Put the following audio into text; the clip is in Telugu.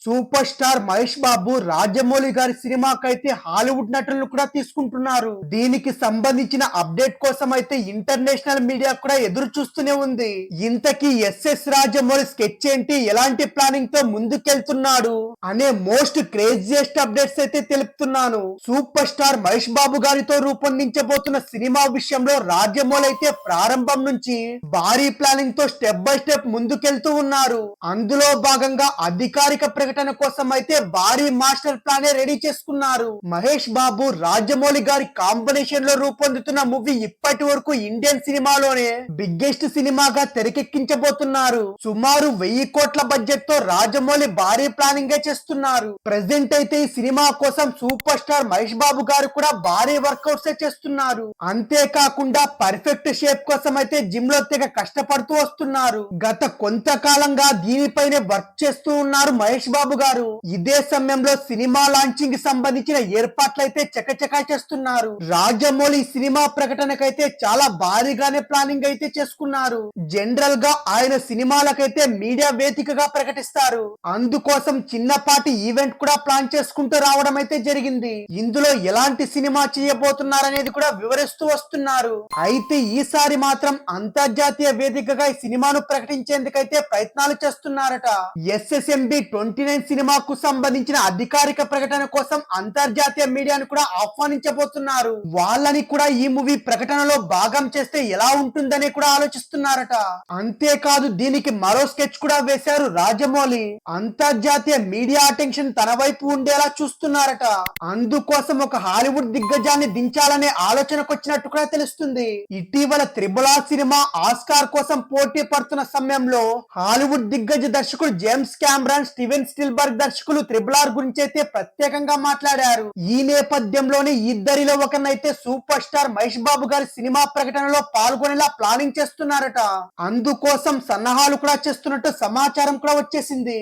సూపర్ స్టార్ మహేష్ బాబు రాజమౌళి గారి సినిమాకైతే హాలీవుడ్ నటులను కూడా తీసుకుంటున్నారు. దీనికి సంబంధించిన అప్డేట్ కోసం అయితే ఇంటర్నేషనల్ మీడియా కూడా ఎదురు చూస్తూనే ఉంది. ఇంతకీ ఎస్ఎస్ రాజమౌళి స్కెచ్ ఏంటి, ఎలాంటి ప్లానింగ్ తో ముందుకెళ్తున్నాడు అనే మోస్ట్ క్రేజియస్ట్ అప్డేట్స్ అయితే తెలుపుతున్నాను. సూపర్ స్టార్ మహేష్ బాబు గారితో రూపొందించబోతున్న సినిమా విషయంలో రాజమౌళి అయితే ప్రారంభం నుంచి భారీ ప్లానింగ్ తో స్టెప్ బై స్టెప్ ముందుకెళ్తూ ఉన్నారు. అందులో భాగంగా అధికారిక ప్రకటన కోసం అయితే భారీ మాస్టర్ ప్లానే రెడీ చేసుకున్నారు. మహేష్ బాబు రాజమౌళి గారి కాంబినేషన్ లో రూపొందుతున్న మూవీ ఇప్పటి వరకు ఇండియన్ సినిమాలోనే బిగ్గెస్ట్ సినిమాగా తెరకెక్కించబోతున్నారు. సుమారు 1000 కోట్ల బడ్జెట్ తో రాజమౌళి భారీ ప్లానింగ్ చేస్తున్నారు. ప్రెసెంట్ అయితే ఈ సినిమా కోసం సూపర్ స్టార్ మహేష్ బాబు గారు కూడా భారీ వర్కౌట్స్ చేస్తున్నారు. అంతేకాకుండా పర్ఫెక్ట్ షేప్ కోసం అయితే జిమ్ లో తెగ కష్టపడుతూ వస్తున్నారు. గత కొంతకాలంగా దీనిపైనే వర్క్ చేస్తూ ఉన్నారు మహేష్ బాబు గారు. ఇదే సమయంలో సినిమా లాంచింగ్ కి సంబంధించిన ఏర్పాట్లయితే చకచకా చేస్తున్నారు. రాజమౌళి సినిమా ప్రకటనకైతే చాలా భారీగానే ప్లానింగ్ అయితే చేసుకున్నారు. జనరల్ గా ఆయన సినిమాలకైతే మీడియా వేదికగా ప్రకటిస్తారు. అందుకోసం చిన్నపాటి ఈవెంట్ కూడా ప్లాన్ చేసుకుంటూ రావడం అయితే జరిగింది. ఇందులో ఎలాంటి సినిమా చేయబోతున్నారనేది కూడా వివరిస్తూ వస్తున్నారు. అయితే ఈసారి మాత్రం అంతర్జాతీయ వేదికగా ఈ సినిమాను ప్రకటించేందుకైతే ప్రయత్నాలు చేస్తున్నారట. ఎస్ఎస్ఎంబి 29 సినిమాకు సంబంధించిన అధికారిక ప్రకటన కోసం అంతర్జాతీయ మీడియాను కూడా ఆహ్వానించబోతున్నారు. వాళ్ళని కూడా ఈ మూవీ ప్రకటనలో భాగం చేస్తే ఎలా ఉంటుందని కూడా ఆలోచిస్తున్నారట. అంతేకాదు దీనికి మరో స్కెచ్ కూడా వేశారు రాజమౌళి. అంతర్జాతీయ మీడియా అటెన్షన్ తన వైపు ఉండేలా చూస్తున్నారట. అందుకోసం ఒక హాలీవుడ్ దిగ్గజాన్ని దించాలనే ఆలోచనకు వచ్చినట్టు కూడా తెలుస్తుంది. ఇటీవల త్రిబుల్ ఆర్ సినిమా ఆస్కార్ కోసం పోటీ పడుతున్న సమయంలో హాలీవుడ్ దిగ్గజ దర్శకుడు జేమ్స్ కెమెరాన్, స్టీవెన్ స్పిల్బర్గ్ దర్శకులు త్రిబుల్ ఆర్ గురించి అయితే ప్రత్యేకంగా మాట్లాడారు. ఈ నేపథ్యంలోనే ఇద్దరిలో ఒకరినైతే సూపర్ స్టార్ మహేష్ బాబు గారి సినిమా ప్రకటనలో పాల్గొనేలా ప్లానింగ్ చేస్తున్నారట. అందుకోసం సన్నాహాలు కూడా చేస్తున్నట్టు సమాచారం కూడా వచ్చేసింది.